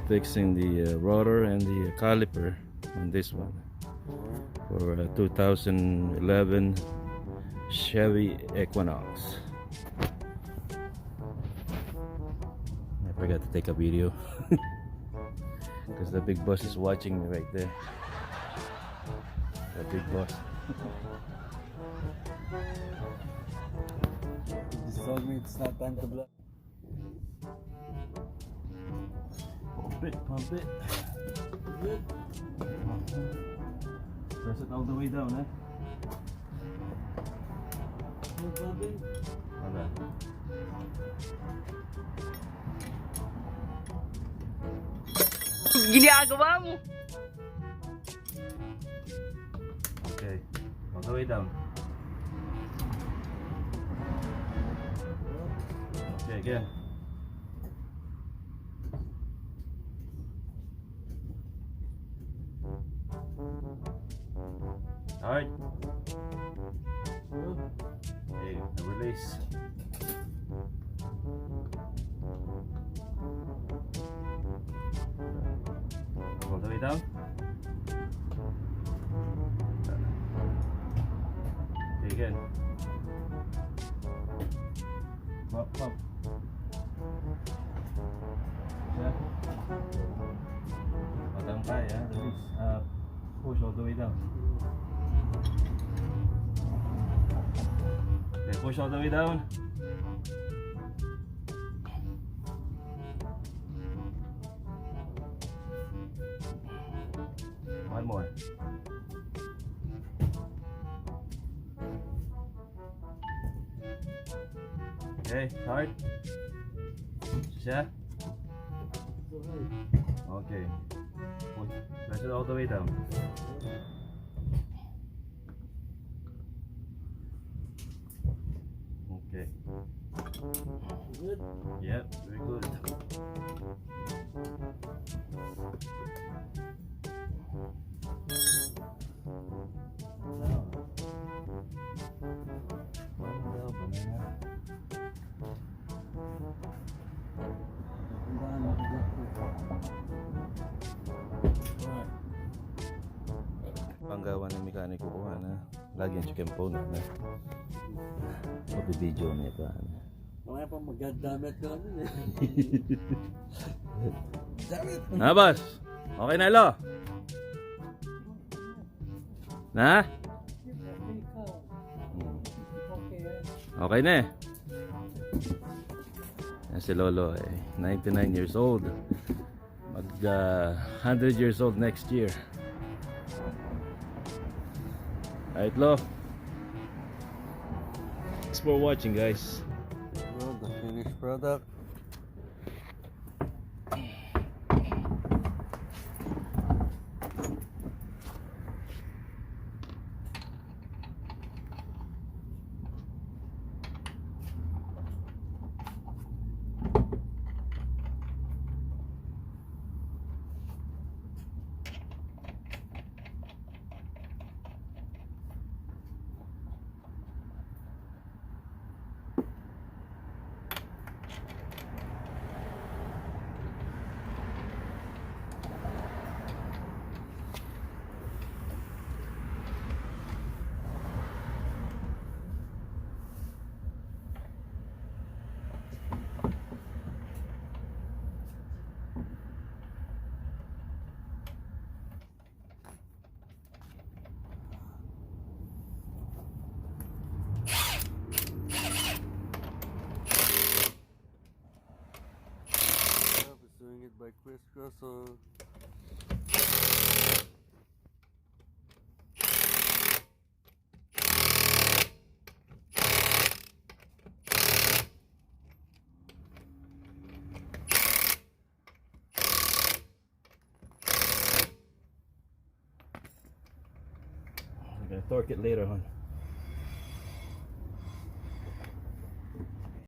fixing the rotor and the caliper on this one for a 2011 Chevy Equinox. I forgot to take a video because the big boss is watching me right there. The big boss. He just told me it's not time to blow. Pump it. Good. Press it all the way down, eh? No problem. Okay. Ginagawa mo. Okay. All the way down. Okay, again. Alright. Okay, now release. All the way down. Okay, again. Up. Yeah. Down kaya, release. Push all the way down. Okay, push all the way down. One more. Okay, hard. Siya? Okay. Press it all the way down. Okay. Good. Yep, very good. Panggawa ng mekaniko ko na lagi ang chicken phone na video niya pa. Mamaya pa magdadamit ko ano eh. Damit! Boss! Okay na lo? Na? Okay na eh. Yan si Lolo eh. 99 years old. Mag 100 years old next year. Alright Lo. Thanks for watching guys. Well, the finished product. Doing it by crisscross, so I'm gonna torque it later on.